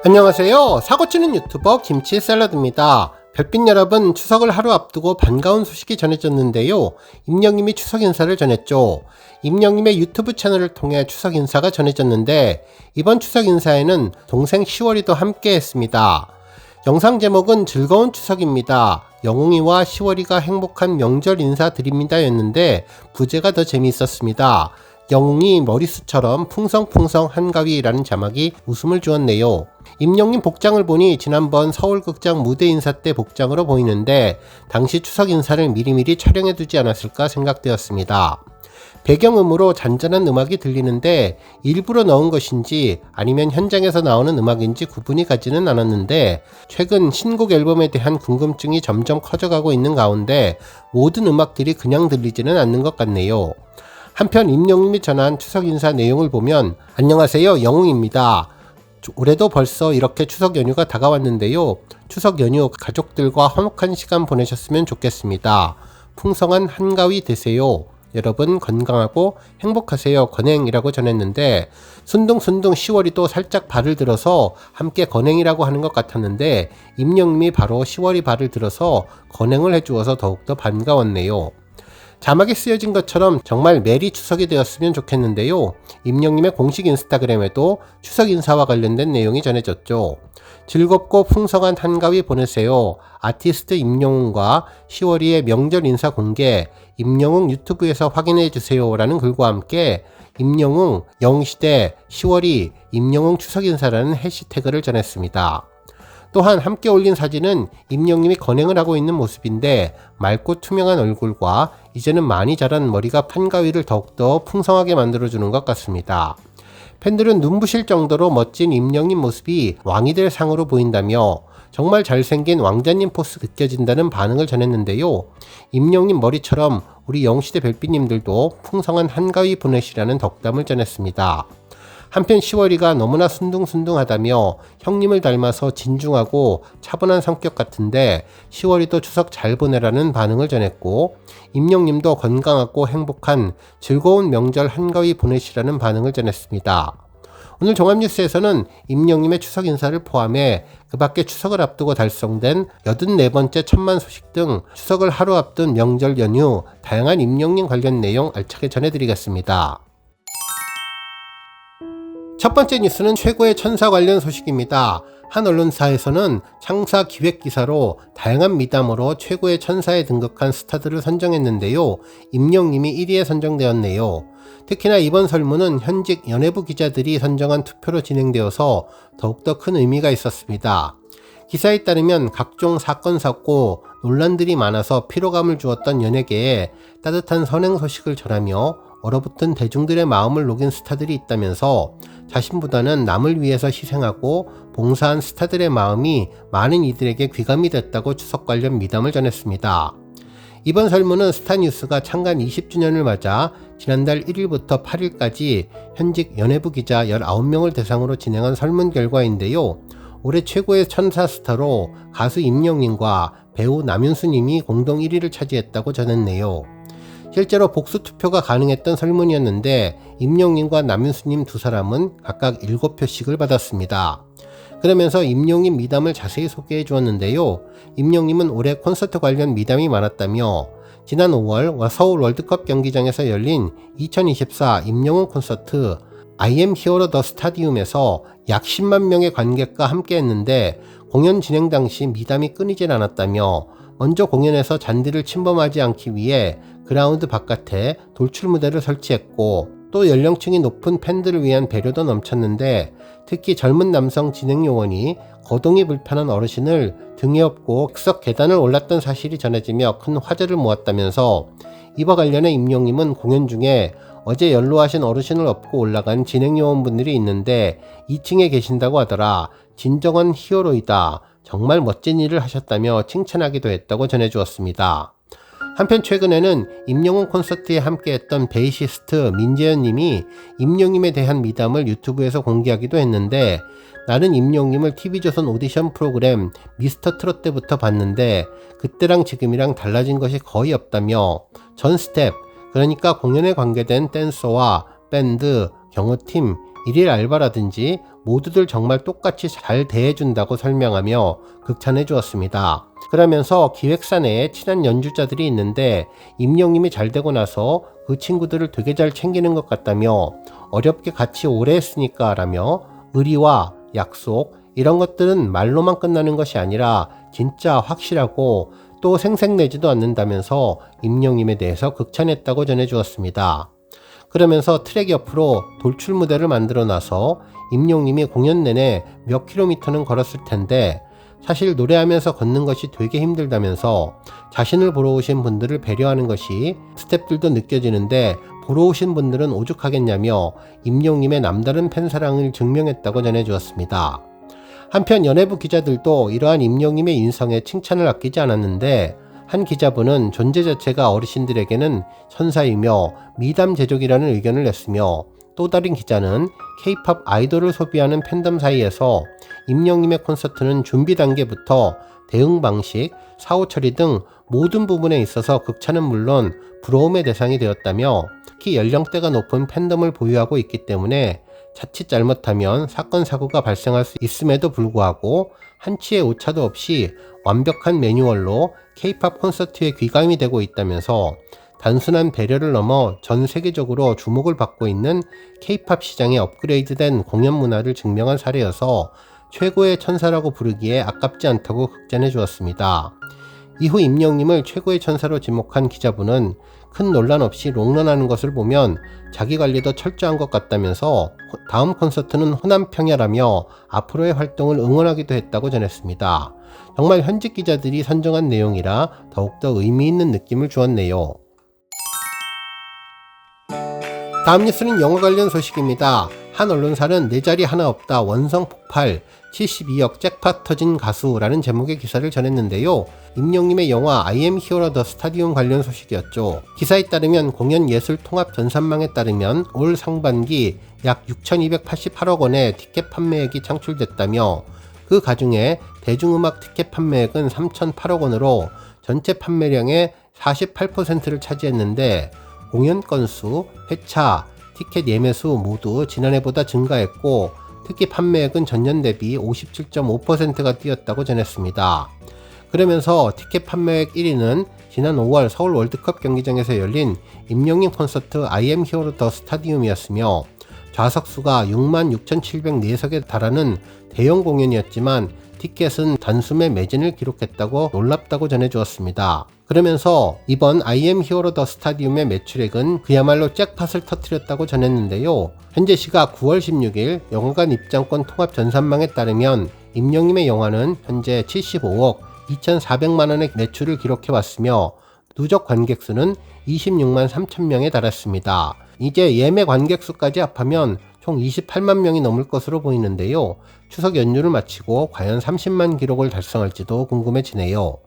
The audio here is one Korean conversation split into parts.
안녕하세요. 사고치는 유튜버 김치샐러드입니다. 별빛 여러분, 추석을 하루 앞두고 반가운 소식이 전해졌는데요. 임영님이 추석 인사를 전했죠. 임영님의 유튜브 채널을 통해 추석 인사가 전해졌는데 이번 추석 인사에는 동생 시월이도 함께 했습니다. 영상 제목은 즐거운 추석입니다. 영웅이와 시월이가 행복한 명절 인사드립니다 였는데 부제가 더 재미있었습니다. 영웅이 머리숱처럼 풍성풍성 한가위라는 자막이 웃음을 주었네요. 임영님 복장을 보니 지난번 서울극장 무대 인사 때 복장으로 보이는데 당시 추석 인사를 미리미리 촬영해두지 않았을까 생각되었습니다. 배경음으로 잔잔한 음악이 들리는데 일부러 넣은 것인지 아니면 현장에서 나오는 음악인지 구분이 가지는 않았는데 최근 신곡 앨범에 대한 궁금증이 점점 커져가고 있는 가운데 모든 음악들이 그냥 들리지는 않는 것 같네요. 한편 임영님이 전한 추석 인사 내용을 보면 안녕하세요, 영웅입니다. 올해도 벌써 이렇게 추석 연휴가 다가왔는데요. 추석 연휴 가족들과 화목한 시간 보내셨으면 좋겠습니다. 풍성한 한가위 되세요. 여러분 건강하고 행복하세요. 건행이라고 전했는데 순둥순둥 시월이도 살짝 발을 들어서 함께 건행이라고 하는 것 같았는데 임영님이 바로 시월이 발을 들어서 건행을 해주어서 더욱더 반가웠네요. 자막에 쓰여진 것처럼 정말 메리 추석이 되었으면 좋겠는데요. 임영님의 공식 인스타그램에도 추석 인사와 관련된 내용이 전해졌죠. 즐겁고 풍성한 한가위 보내세요. 아티스트 임영웅과 시월이의 명절 인사 공개, 임영웅 유튜브에서 확인해주세요 라는 글과 함께 임영웅, 영시대, 시월이, 임영웅 추석 인사라는 해시태그를 전했습니다. 또한 함께 올린 사진은 임영님이 건행을 하고 있는 모습인데 맑고 투명한 얼굴과 이제는 많이 자란 머리가 한가위를 더욱더 풍성하게 만들어주는 것 같습니다. 팬들은 눈부실 정도로 멋진 임영님 모습이 왕이 될 상으로 보인다며 정말 잘생긴 왕자님 포스 느껴진다는 반응을 전했는데요. 임영님 머리처럼 우리 영시대 별빛님들도 풍성한 한가위 보내시라는 덕담을 전했습니다. 한편 시월이가 너무나 순둥순둥하다며 형님을 닮아서 진중하고 차분한 성격 같은데 시월이도 추석 잘 보내라는 반응을 전했고 임영님도 건강하고 행복한 즐거운 명절 한가위 보내시라는 반응을 전했습니다. 오늘 종합뉴스에서는 임영님의 추석 인사를 포함해 그 밖에 추석을 앞두고 달성된 84번째 천만 소식 등 추석을 하루 앞둔 명절 연휴 다양한 임영님 관련 내용 알차게 전해드리겠습니다. 첫 번째 뉴스는 최고의 천사 관련 소식입니다. 한 언론사에서는 창사 기획 기사로 다양한 미담으로 최고의 천사에 등극한 스타들을 선정했는데요. 임영님이 1위에 선정되었네요. 특히나 이번 설문은 현직 연예부 기자들이 선정한 투표로 진행되어서 더욱더 큰 의미가 있었습니다. 기사에 따르면 각종 사건 사고 논란들이 많아서 피로감을 주었던 연예계에 따뜻한 선행 소식을 전하며 얼어붙은 대중들의 마음을 녹인 스타들이 있다면서 자신보다는 남을 위해서 희생하고 봉사한 스타들의 마음이 많은 이들에게 귀감이 됐다고 추석 관련 미담을 전했습니다. 이번 설문은 스타뉴스가 창간 20주년을 맞아 지난달 1일부터 8일까지 현직 연예부 기자 19명을 대상으로 진행한 설문 결과인데요. 올해 최고의 천사 스타로 가수 임영님과 배우 남윤수님이 공동 1위를 차지했다고 전했네요. 실제로 복수 투표가 가능했던 설문이었는데 임영님과 남윤수님 두 사람은 각각 7표씩을 받았습니다. 그러면서 임영님 미담을 자세히 소개해 주었는데요. 임영님은 올해 콘서트 관련 미담이 많았다며 지난 5월 서울 월드컵 경기장에서 열린 2024 임영웅 콘서트 I am hero the stadium에서 약 10만 명의 관객과 함께 했는데 공연 진행 당시 미담이 끊이질 않았다며 먼저 공연에서 잔디를 침범하지 않기 위해 그라운드 바깥에 돌출 무대를 설치했고 또 연령층이 높은 팬들을 위한 배려도 넘쳤는데 특히 젊은 남성 진행 요원이 거동이 불편한 어르신을 등에 업고 석 계단을 올랐던 사실이 전해지며 큰 화제를 모았다면서 이와 관련해 임영님은 공연 중에 어제 연로하신 어르신을 업고 올라간 진행 요원분들이 있는데 2층에 계신다고 하더라. 진정한 히어로이다. 정말 멋진 일을 하셨다며 칭찬하기도 했다고 전해주었습니다. 한편 최근에는 임영웅 콘서트에 함께했던 베이시스트 민재현님이 임영님에 대한 미담을 유튜브에서 공개하기도 했는데 나는 임영님을 TV조선 오디션 프로그램 미스터 트롯 때부터 봤는데 그때랑 지금이랑 달라진 것이 거의 없다며 전 스텝, 그러니까 공연에 관계된 댄서와 밴드, 경호팀, 일일 알바라든지 모두들 정말 똑같이 잘 대해준다고 설명하며 극찬해 주었습니다. 그러면서 기획사 내에 친한 연주자들이 있는데 임영님이 잘 되고 나서 그 친구들을 되게 잘 챙기는 것 같다며 어렵게 같이 오래 했으니까 라며 의리와 약속 이런 것들은 말로만 끝나는 것이 아니라 진짜 확실하고 또 생색내지도 않는다면서 임영님에 대해서 극찬했다고 전해주었습니다. 그러면서 트랙 옆으로 돌출 무대를 만들어 놔서 임영님이 공연 내내 몇 킬로미터는 걸었을 텐데 사실 노래하면서 걷는 것이 되게 힘들다면서 자신을 보러 오신 분들을 배려하는 것이 스태프들도 느껴지는데 보러 오신 분들은 오죽하겠냐며 임영님의 남다른 팬사랑을 증명했다고 전해주었습니다. 한편 연예부 기자들도 이러한 임영님의 인성에 칭찬을 아끼지 않았는데 한 기자분은 존재 자체가 어르신들에게는 천사이며 미담 제조기라는 의견을 냈으며 또 다른 기자는 K-POP 아이돌을 소비하는 팬덤 사이에서 임영님의 콘서트는 준비 단계부터 대응 방식, 사후 처리 등 모든 부분에 있어서 극찬은 물론 부러움의 대상이 되었다며 특히 연령대가 높은 팬덤을 보유하고 있기 때문에 자칫 잘못하면 사건 사고가 발생할 수 있음에도 불구하고 한치의 오차도 없이 완벽한 매뉴얼로 K-POP 콘서트에 귀감이 되고 있다면서 단순한 배려를 넘어 전 세계적으로 주목을 받고 있는 K-POP 시장의 업그레이드된 공연 문화를 증명한 사례여서 최고의 천사라고 부르기에 아깝지 않다고 극찬해 주었습니다. 이후 임영님을 최고의 천사로 지목한 기자분은 큰 논란 없이 롱런하는 것을 보면 자기 관리도 철저한 것 같다면서 다음 콘서트는 호남평야라며 앞으로의 활동을 응원하기도 했다고 전했습니다. 정말 현직 기자들이 선정한 내용이라 더욱더 의미 있는 느낌을 주었네요. 다음 뉴스는 영화 관련 소식입니다. 한 언론사는 내 자리 하나 없다 원성 폭발 72억 잭팟 터진 가수라는 제목의 기사를 전했는데요. 임영님의 영화 I am hero the stadium 관련 소식이었죠. 기사에 따르면 공연 예술 통합 전산망에 따르면 올 상반기 약 6,288억 원의 티켓 판매액이 창출됐다며 그 가중에 대중음악 티켓 판매액은 3,008억 원으로 전체 판매량의 48%를 차지했는데 공연 건수, 회차, 티켓 예매수 모두 지난해보다 증가했고 특히 판매액은 전년 대비 57.5%가 뛰었다고 전했습니다. 그러면서 티켓 판매액 1위는 지난 5월 서울 월드컵 경기장에서 열린 임영님 콘서트 I am hero the stadium이었으며 좌석수가 66,704석에 달하는 대형 공연이었지만 티켓은 단숨에 매진을 기록했다고 놀랍다고 전해주었습니다. 그러면서 이번 I am hero the stadium의 매출액은 그야말로 잭팟을 터뜨렸다고 전했는데요. 현재 시각 9월 16일 영화관 입장권 통합 전산망에 따르면 임영님의 영화는 현재 75억 2,400만원의 매출을 기록해왔으며 누적 관객수는 26만 3천명에 달했습니다. 이제 예매 관객수까지 합하면 총 28만 명이 넘을 것으로 보이는데요. 추석 연휴를 마치고 과연 30만 기록을 달성할지도 궁금해지네요.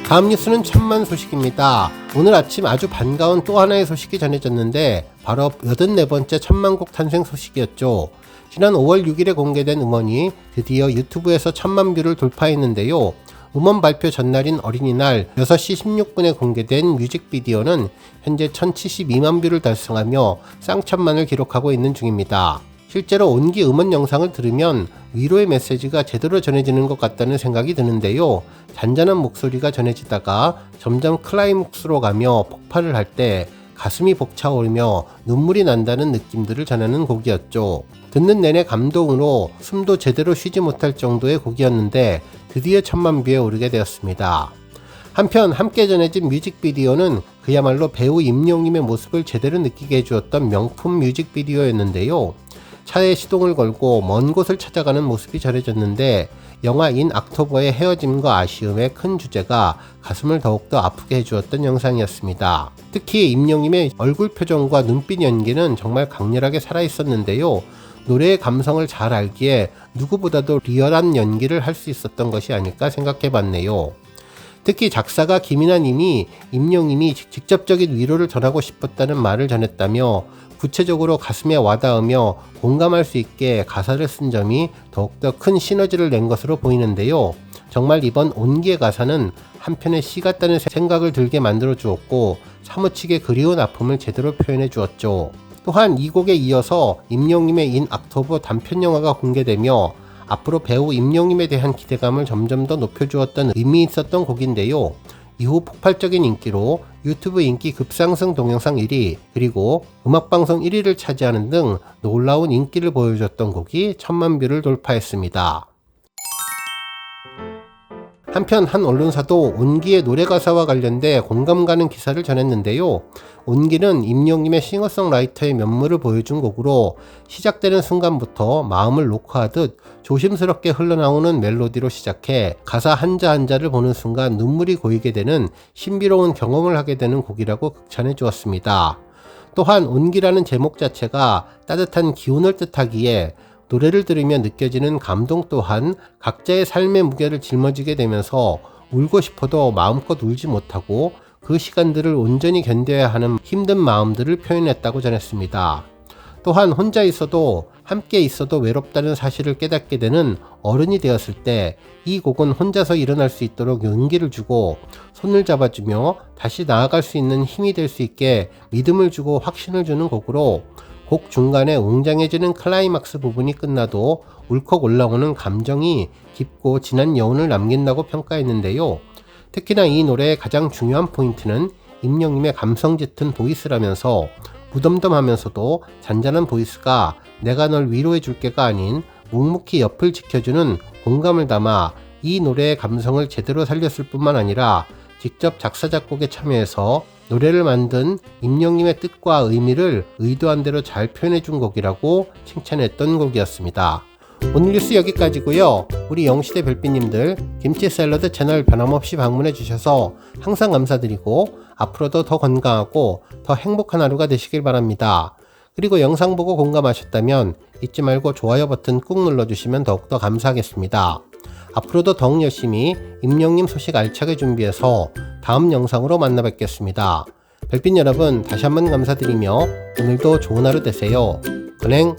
다음 뉴스는 천만 소식입니다. 오늘 아침 아주 반가운 또 하나의 소식이 전해졌는데 바로 84번째 천만곡 탄생 소식이었죠. 지난 5월 6일에 공개된 음원이 드디어 유튜브에서 1000만 뷰를 돌파했는데요. 음원 발표 전날인 어린이날 6시 16분에 공개된 뮤직비디오는 현재 1072만 뷰를 달성하며 쌍천만을 기록하고 있는 중입니다. 실제로 온기 음원 영상을 들으면 위로의 메시지가 제대로 전해지는 것 같다는 생각이 드는데요. 잔잔한 목소리가 전해지다가 점점 클라이맥스로 가며 폭발을 할 때 가슴이 벅차오르며 눈물이 난다는 느낌들을 전하는 곡이었죠. 듣는 내내 감동으로 숨도 제대로 쉬지 못할 정도의 곡이었는데 드디어 1000만 뷰에 오르게 되었습니다. 한편 함께 전해진 뮤직비디오는 그야말로 배우 임영님의 모습을 제대로 느끼게 해주었던 명품 뮤직비디오였는데요. 차에 시동을 걸고 먼 곳을 찾아가는 모습이 전해졌는데 영화 인 악토버의 헤어짐과 아쉬움의 큰 주제가 가슴을 더욱더 아프게 해주었던 영상이었습니다. 특히 임영님의 얼굴 표정과 눈빛 연기는 정말 강렬하게 살아있었는데요. 노래의 감성을 잘 알기에 누구보다도 리얼한 연기를 할 수 있었던 것이 아닐까 생각해봤네요. 특히 작사가 김인아님이 임영님이 직접적인 위로를 전하고 싶었다는 말을 전했다며 구체적으로 가슴에 와닿으며 공감할 수 있게 가사를 쓴 점이 더욱더 큰 시너지를 낸 것으로 보이는데요. 정말 이번 온기의 가사는 한편의 시 같다는 생각을 들게 만들어 주었고 사무치게 그리운 아픔을 제대로 표현해 주었죠. 또한 이 곡에 이어서 임영님의 인 악토버 단편영화가 공개되며 앞으로 배우 임영님에 대한 기대감을 점점 더 높여주었던 의미 있었던 곡인데요. 이후 폭발적인 인기로 유튜브 인기 급상승 동영상 1위, 그리고 음악방송 1위를 차지하는 등 놀라운 인기를 보여줬던 곡이 1000만 뷰를 돌파했습니다. 한편 한 언론사도 온기의 노래 가사와 관련돼 공감 가는 기사를 전했는데요. 온기는 임영님의 싱어송라이터의 면모를 보여준 곡으로 시작되는 순간부터 마음을 녹화하듯 조심스럽게 흘러나오는 멜로디로 시작해 가사 한자 한자를 보는 순간 눈물이 고이게 되는 신비로운 경험을 하게 되는 곡이라고 극찬해 주었습니다. 또한 온기라는 제목 자체가 따뜻한 기운을 뜻하기에 노래를 들으며 느껴지는 감동 또한 각자의 삶의 무게를 짊어지게 되면서 울고 싶어도 마음껏 울지 못하고 그 시간들을 온전히 견뎌야 하는 힘든 마음들을 표현했다고 전했습니다. 또한 혼자 있어도 함께 있어도 외롭다는 사실을 깨닫게 되는 어른이 되었을 때 이 곡은 혼자서 일어날 수 있도록 용기를 주고 손을 잡아주며 다시 나아갈 수 있는 힘이 될 수 있게 믿음을 주고 확신을 주는 곡으로 곡 중간에 웅장해지는 클라이막스 부분이 끝나도 울컥 올라오는 감정이 깊고 진한 여운을 남긴다고 평가했는데요. 특히나 이 노래의 가장 중요한 포인트는 임영님의 감성 짙은 보이스라면서 무덤덤하면서도 잔잔한 보이스가 내가 널 위로해 줄게가 아닌 묵묵히 옆을 지켜주는 공감을 담아 이 노래의 감성을 제대로 살렸을 뿐만 아니라 직접 작사 작곡에 참여해서 노래를 만든 임영님의 뜻과 의미를 의도한 대로 잘 표현해준 곡이라고 칭찬했던 곡이었습니다. 오늘 뉴스 여기까지고요. 우리 영시대 별빛님들 김치 샐러드 채널 변함없이 방문해 주셔서 항상 감사드리고 앞으로도 더 건강하고 더 행복한 하루가 되시길 바랍니다. 그리고 영상 보고 공감하셨다면 잊지 말고 좋아요 버튼 꾹 눌러주시면 더욱더 감사하겠습니다. 앞으로도 더욱 열심히 임영님 소식 알차게 준비해서 다음 영상으로 만나 뵙겠습니다. 별빛 여러분 다시 한번 감사드리며 오늘도 좋은 하루 되세요. 은행